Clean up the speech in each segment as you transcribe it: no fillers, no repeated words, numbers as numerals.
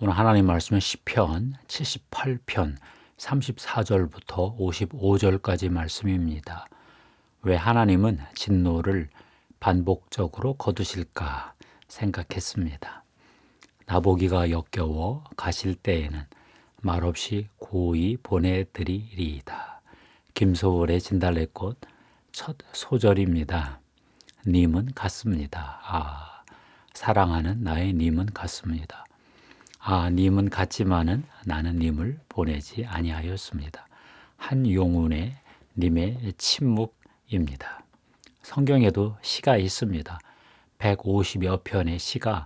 오늘 하나님 말씀은 시편 78편 34절부터 55절까지 말씀입니다. 왜 하나님은 진노를 반복적으로 거두실까 생각했습니다. 나보기가 역겨워 가실 때에는 말없이 고이 보내드리리이다. 김소월의 진달래꽃 첫 소절입니다. 님은 같습니다. 사랑하는 나의 님은 같습니다. 님은 같지만은 나는 님을 보내지 아니하였습니다. 한용운의 님의 침묵입니다. 성경에도 시가 있습니다. 150여 편의 시가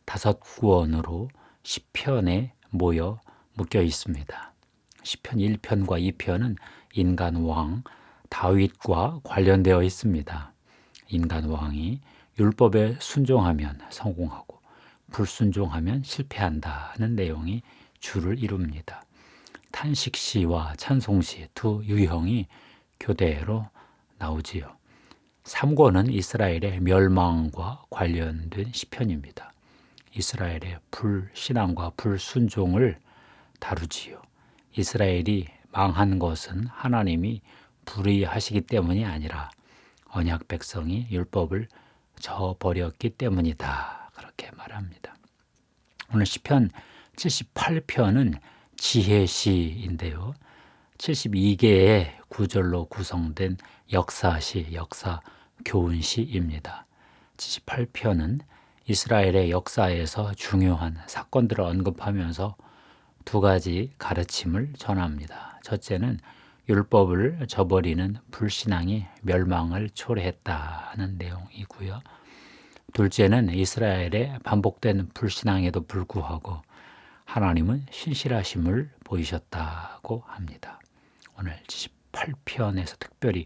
5구원으로 시편에 모여 묶여 있습니다. 시편 1편과 2편은 인간 왕 다윗과 관련되어 있습니다. 인간 왕이 율법에 순종하면 성공하고 불순종하면 실패한다는 내용이 주를 이룹니다. 탄식시와 찬송시 두 유형이 교대로 나오지요. 3권은 이스라엘의 멸망과 관련된 시편입니다. 이스라엘의 불신앙과 불순종을 다루지요. 이스라엘이 망한 것은 하나님이 불의하시기 때문이 아니라 언약 백성이 율법을 저버렸기 때문이다. 그렇게 말합니다. 오늘 시편 78편은 지혜시인데요. 72개의 구절로 구성된 역사시, 역사 교훈시입니다. 78편은 이스라엘의 역사에서 중요한 사건들을 언급하면서 두 가지 가르침을 전합니다. 첫째는 율법을 저버리는 불신앙이 멸망을 초래했다는 내용이고요. 둘째는 이스라엘의 반복된 불신앙에도 불구하고 하나님은 신실하심을 보이셨다고 합니다. 오늘 78편에서 특별히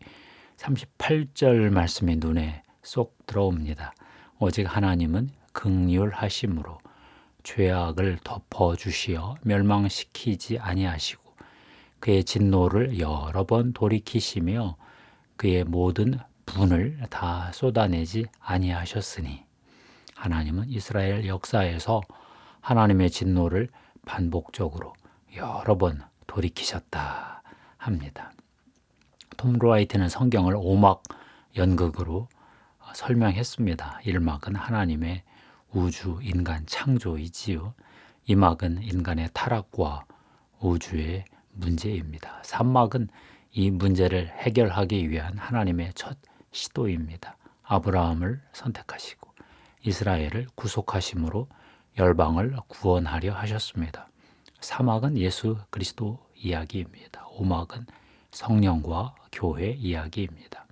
38절 말씀이 눈에 쏙 들어옵니다. 오직 하나님은 긍휼하심으로 죄악을 덮어주시어 멸망시키지 아니하시고 그의 진노를 여러 번 돌이키시며 그의 모든 분을 다 쏟아내지 아니하셨으니 하나님은 이스라엘 역사에서 하나님의 진노를 반복적으로 여러 번 돌이키셨다 합니다. 톰 라이트는 성경을 5막 연극으로 설명했습니다. 1막은 하나님의 우주, 인간 창조이지요. 2막은 인간의 타락과 우주의 문제입니다. 3막은 이 문제를 해결하기 위한 하나님의 첫 시도입니다. 아브라함을 선택하시고 이스라엘을 구속하심으로 열방을 구원하려 하셨습니다. 4막은 예수 그리스도 이야기입니다. 5막은 성령과 교회 이야기입니다.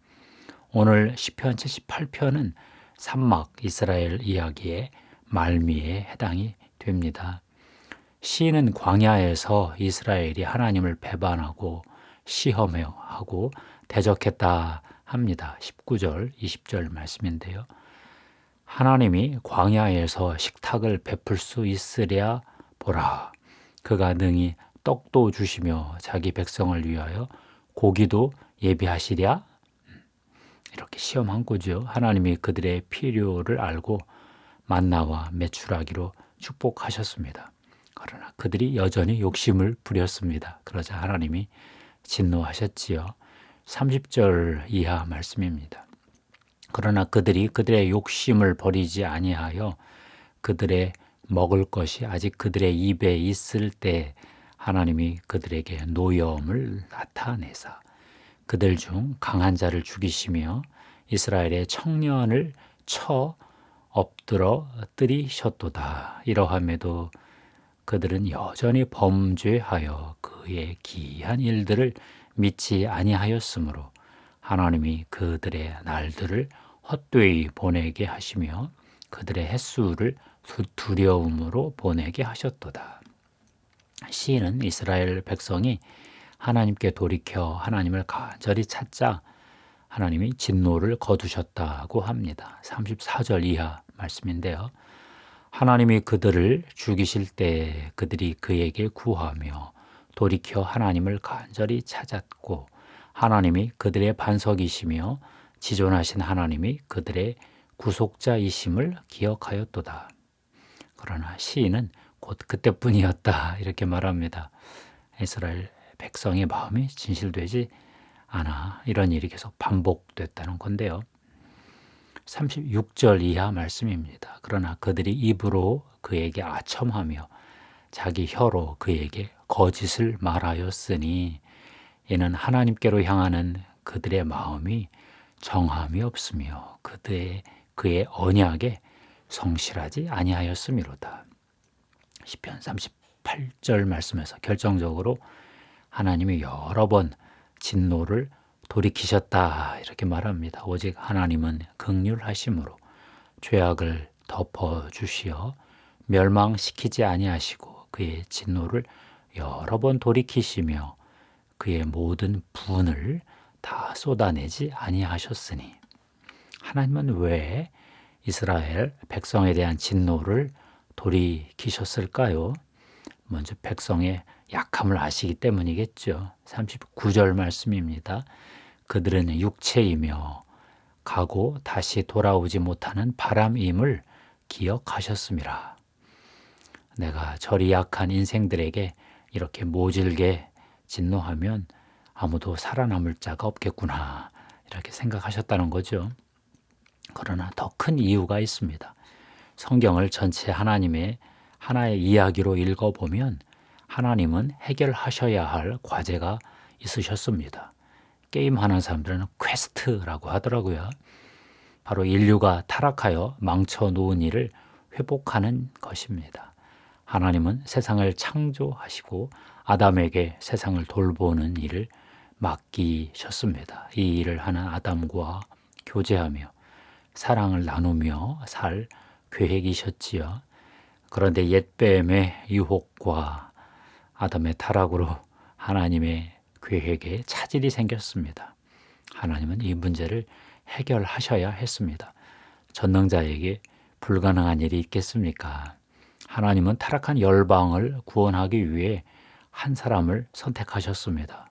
오늘 시편 78편은 3막 이스라엘 이야기의 말미에 해당이 됩니다. 시인은 광야에서 이스라엘이 하나님을 배반하고 시험하고 대적했다 합니다. 19절, 20절 말씀인데요. 하나님이 광야에서 식탁을 베풀 수 있으랴 보라. 그가 능히 떡도 주시며 자기 백성을 위하여 고기도 예비하시랴. 이렇게 시험한 거죠. 하나님이 그들의 필요를 알고 만나와 메추라기로 축복하셨습니다. 그러나 그들이 여전히 욕심을 부렸습니다. 그러자 하나님이 진노하셨지요. 30절 이하 말씀입니다. 그러나 그들이 그들의 욕심을 버리지 아니하여 그들의 먹을 것이 아직 그들의 입에 있을 때 하나님이 그들에게 노여움을 나타내사 그들 중 강한 자를 죽이시며 이스라엘의 청년을 쳐 엎드러 뜨리셨도다. 이러함에도 그들은 여전히 범죄하여 그의 기이한 일들을 믿지 아니하였으므로 하나님이 그들의 날들을 헛되이 보내게 하시며 그들의 횟수를 두려움으로 보내게 하셨도다. 시인은 이스라엘 백성이 하나님께 돌이켜 하나님을 간절히 찾자 하나님이 진노를 거두셨다고 합니다. 34절 이하 말씀인데요. 하나님이 그들을 죽이실 때 그들이 그에게 구하며 돌이켜 하나님을 간절히 찾았고 하나님이 그들의 반석이시며 지존하신 하나님이 그들의 구속자이심을 기억하였도다. 그러나 시인은 곧 그때뿐이었다 이렇게 말합니다. 이스라엘 백성의 마음이 진실되지 않아 이런 일이 계속 반복됐다는 건데요. 36절 이하 말씀입니다. 그러나 그들이 입으로 그에게 아첨하며 자기 혀로 그에게 거짓을 말하였으니 이는 하나님께로 향하는 그들의 마음이 정함이 없으며 그의 언약에 성실하지 아니하였음이로다. 시편 38절 말씀에서 결정적으로 하나님이 여러 번 진노를 돌이키셨다 이렇게 말합니다. 오직 하나님은 긍휼하심으로 죄악을 덮어주시어 멸망시키지 아니하시고 그의 진노를 여러 번 돌이키시며 그의 모든 분을 다 쏟아내지 아니하셨으니 하나님은 왜 이스라엘 백성에 대한 진노를 돌이키셨을까요? 먼저 백성의 약함을 아시기 때문이겠죠. 39절 말씀입니다. 그들은 육체이며 가고 다시 돌아오지 못하는 바람임을 기억하셨음이라. 내가 저리 약한 인생들에게 이렇게 모질게 진노하면 아무도 살아남을 자가 없겠구나 이렇게 생각하셨다는 거죠. 그러나 더 큰 이유가 있습니다. 성경을 전체 하나님의 하나의 이야기로 읽어보면 하나님은 해결하셔야 할 과제가 있으셨습니다. 게임하는 사람들은 퀘스트라고 하더라고요. 바로 인류가 타락하여 망쳐놓은 일을 회복하는 것입니다. 하나님은 세상을 창조하시고 아담에게 세상을 돌보는 일을 맡기셨습니다. 이 일을 하는 아담과 교제하며 사랑을 나누며 살 계획이셨지요. 그런데 옛뱀의 유혹과 아담의 타락으로 하나님의 계획에 차질이 생겼습니다. 하나님은 이 문제를 해결하셔야 했습니다. 전능자에게 불가능한 일이 있겠습니까? 하나님은 타락한 열방을 구원하기 위해 한 사람을 선택하셨습니다.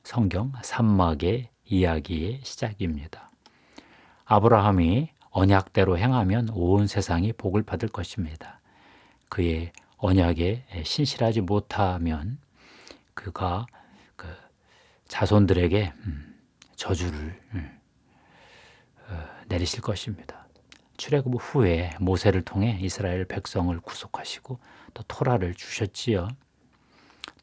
성경 산막의 이야기의 시작입니다. 아브라함이 언약대로 행하면 온 세상이 복을 받을 것입니다. 그의 언약에 신실하지 못하면 그가 그 자손들에게 저주를 내리실 것입니다. 출애굽 후에 모세를 통해 이스라엘 백성을 구속하시고 또 토라를 주셨지요.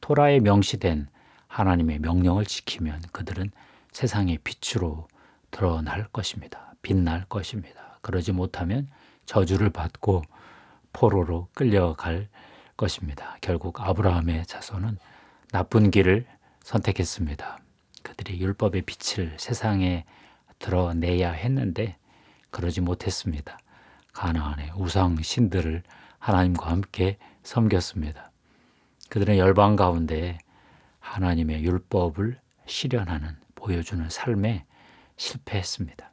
토라에 명시된 하나님의 명령을 지키면 그들은 세상의 빛으로 드러날 것입니다. 빛날 것입니다. 그러지 못하면 저주를 받고 포로로 끌려갈 것입니다. 결국 아브라함의 자손은 나쁜 길을 선택했습니다. 그들이 율법의 빛을 세상에 드러내야 했는데 그러지 못했습니다. 가나안의 우상 신들을 하나님과 함께 섬겼습니다. 그들은 열방 가운데 하나님의 율법을 실현하는 보여주는 삶에 실패했습니다.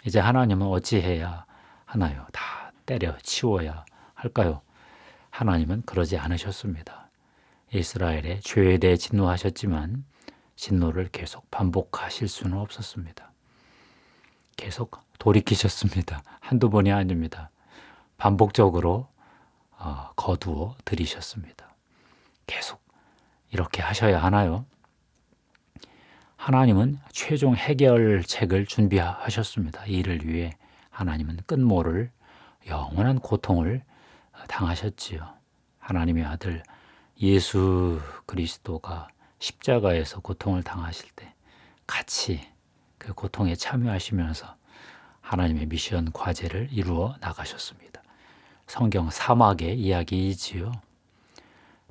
이제 하나님은 어찌해야 하나요? 다 때려치워야 할까요? 하나님은 그러지 않으셨습니다. 이스라엘의 죄에 대해 진노하셨지만 진노를 계속 반복하실 수는 없었습니다. 계속 돌이키셨습니다. 한두 번이 아닙니다. 반복적으로 거두어 들이셨습니다. 계속 이렇게 하셔야 하나요? 하나님은 최종 해결책을 준비하셨습니다. 이를 위해 하나님은 끝모를 영원한 고통을 당하셨지요. 하나님의 아들 예수 그리스도가 십자가에서 고통을 당하실 때 같이 그 고통에 참여하시면서 하나님의 미션 과제를 이루어 나가셨습니다. 성경 사막의 이야기이지요.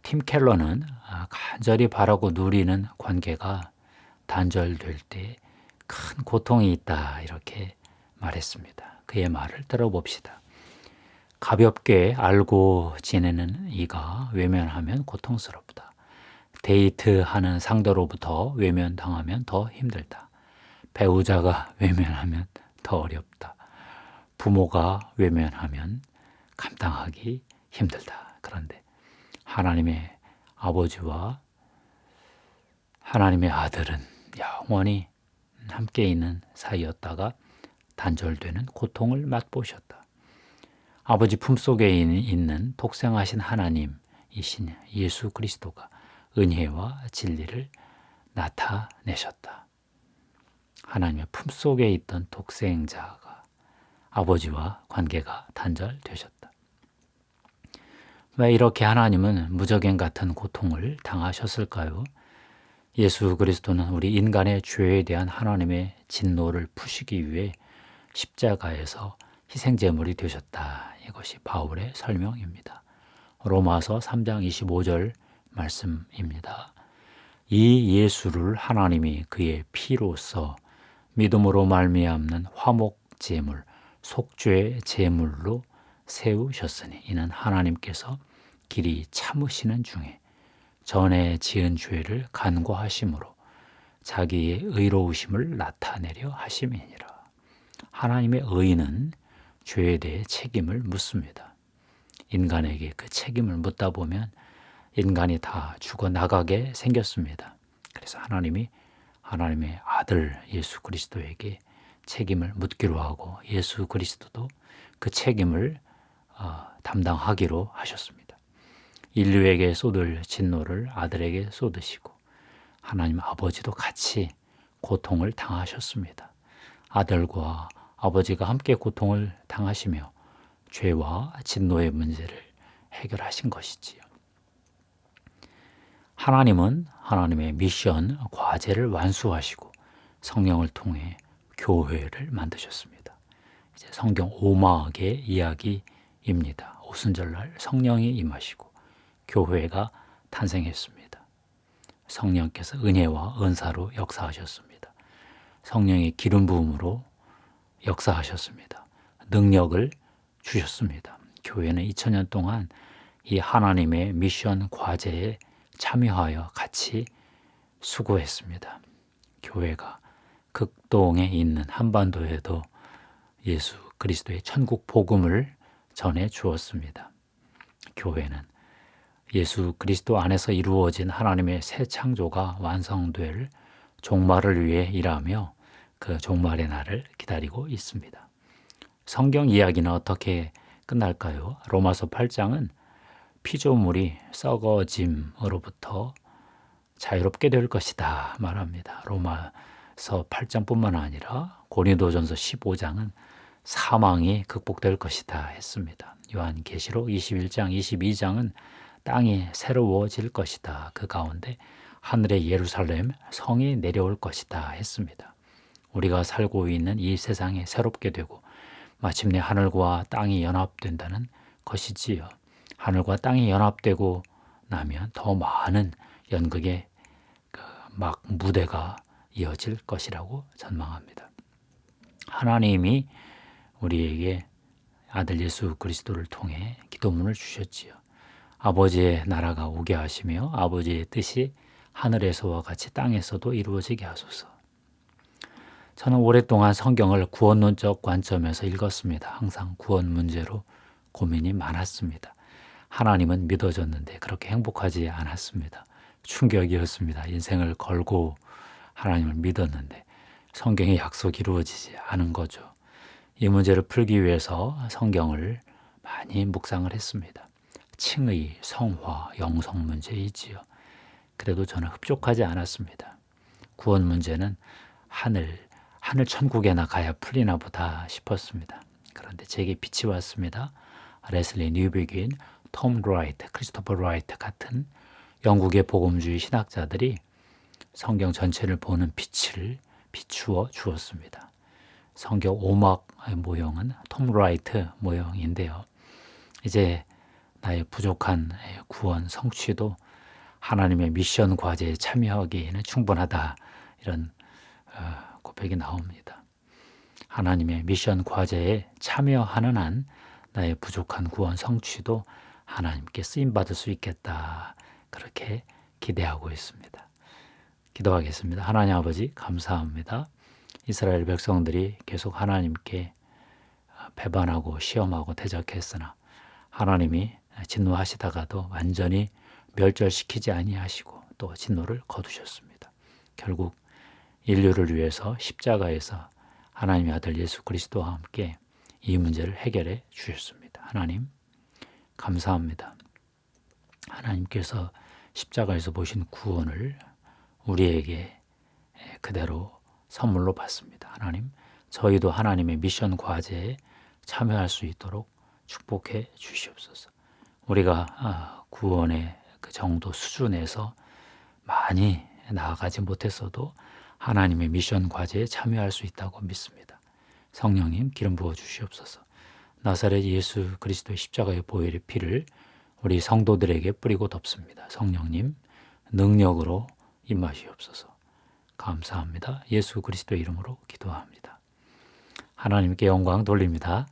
팀 켈러는 간절히 바라고 누리는 관계가 단절될 때 큰 고통이 있다 이렇게 말했습니다. 그의 말을 들어봅시다. 가볍게 알고 지내는 이가 외면하면 고통스럽다. 데이트하는 상대로부터 외면당하면 더 힘들다. 배우자가 외면하면 더 어렵다. 부모가 외면하면 감당하기 힘들다. 그런데 하나님의 아버지와 하나님의 아들은 영원히 함께 있는 사이였다가 단절되는 고통을 맛보셨다. 아버지 품속에 있는 독생하신 하나님, 이신 예수 그리스도가 은혜와 진리를 나타내셨다. 하나님의 품속에 있던 독생자가 아버지와 관계가 단절되셨다. 왜 이렇게 하나님은 무적행 같은 고통을 당하셨을까요? 예수 그리스도는 우리 인간의 죄에 대한 하나님의 진노를 푸시기 위해 십자가에서 희생제물이 되셨다. 이것이 바울의 설명입니다. 로마서 3장 25절 말씀입니다. 이 예수를 하나님이 그의 피로써 믿음으로 말미암는 화목제물, 속죄 제물로 세우셨으니 이는 하나님께서 길이 참으시는 중에 전에 지은 죄를 간과하심으로 자기의 의로우심을 나타내려 하심이니라. 하나님의 의는 죄에 대해 책임을 묻습니다. 인간에게 그 책임을 묻다 보면 인간이 다 죽어나가게 생겼습니다. 그래서 하나님이 하나님의 아들 예수 그리스도에게 책임을 묻기로 하고 예수 그리스도도 그 책임을 담당하기로 하셨습니다. 인류에게 쏟을 진노를 아들에게 쏟으시고 하나님 아버지도 같이 고통을 당하셨습니다. 아들과 아버지가 함께 고통을 당하시며 죄와 진노의 문제를 해결하신 것이지요. 하나님은 하나님의 미션, 과제를 완수하시고 성령을 통해 교회를 만드셨습니다. 이제 성경 오막의 이야기입니다. 오순절날 성령이 임하시고 교회가 탄생했습니다. 성령께서 은혜와 은사로 역사하셨습니다. 성령의 기름 부음으로 역사하셨습니다. 능력을 주셨습니다. 교회는 2000년 동안 이 하나님의 미션 과제에 참여하여 같이 수고했습니다. 교회가 극동에 있는 한반도에도 예수 그리스도의 천국 복음을 전해 주었습니다. 교회는 예수 그리스도 안에서 이루어진 하나님의 새 창조가 완성될 종말을 위해 일하며 그 종말의 날을 기다리고 있습니다. 성경 이야기는 어떻게 끝날까요? 로마서 8장은 피조물이 썩어짐으로부터 자유롭게 될 것이다 말합니다. 로마서 8장뿐만 아니라 고린도전서 15장은 사망이 극복될 것이다 했습니다. 요한계시록 21장, 22장은 땅이 새로워질 것이다. 그 가운데 하늘의 예루살렘 성이 내려올 것이다 했습니다. 우리가 살고 있는 이 세상이 새롭게 되고 마침내 하늘과 땅이 연합된다는 것이지요. 하늘과 땅이 연합되고 나면 더 많은 연극의 막 무대가 이어질 것이라고 전망합니다. 하나님이 우리에게 아들 예수 그리스도를 통해 기도문을 주셨지요. 아버지의 나라가 오게 하시며 아버지의 뜻이 하늘에서와 같이 땅에서도 이루어지게 하소서. 저는 오랫동안 성경을 구원론적 관점에서 읽었습니다. 항상 구원 문제로 고민이 많았습니다. 하나님은 믿어졌는데 그렇게 행복하지 않았습니다. 충격이었습니다. 인생을 걸고 하나님을 믿었는데 성경의 약속이 이루어지지 않은 거죠. 이 문제를 풀기 위해서 성경을 많이 묵상을 했습니다. 칭의, 성화, 영성 문제이지요. 그래도 저는 흡족하지 않았습니다. 구원 문제는 하늘 천국에나 가야 풀리나 보다 싶었습니다. 그런데 제게 빛이 왔습니다. 레슬리 뉴비긴, 톰 라이트, 크리스토퍼 라이트 같은 영국의 복음주의 신학자들이 성경 전체를 보는 빛을 비추어 주었습니다. 성경 오막 모형은 톰 라이트 모형인데요. 이제 나의 부족한 구원 성취도 하나님의 미션 과제에 참여하기에는 충분하다. 이런 고백이 나옵니다. 하나님의 미션 과제에 참여하는 한 나의 부족한 구원 성취도 하나님께 쓰임받을 수 있겠다. 그렇게 기대하고 있습니다. 기도하겠습니다. 하나님 아버지 감사합니다. 이스라엘 백성들이 계속 하나님께 배반하고 시험하고 대적했으나 하나님이 진노하시다가도 완전히 멸절시키지 아니하시고 또 진노를 거두셨습니다. 결국 인류를 위해서 십자가에서 하나님의 아들 예수 그리스도와 함께 이 문제를 해결해 주셨습니다. 하나님 감사합니다. 하나님께서 십자가에서 보신 구원을 우리에게 그대로 선물로 받습니다. 하나님, 저희도 하나님의 미션 과제에 참여할 수 있도록 축복해 주시옵소서. 우리가 구원의 그 정도 수준에서 많이 나아가지 못했어도 하나님의 미션 과제에 참여할 수 있다고 믿습니다. 성령님 기름 부어 주시옵소서. 나사렛 예수 그리스도의 십자가의 보혈의 피를 우리 성도들에게 뿌리고 덮습니다. 성령님 능력으로 임하시옵소서. 감사합니다. 예수 그리스도의 이름으로 기도합니다. 하나님께 영광 돌립니다.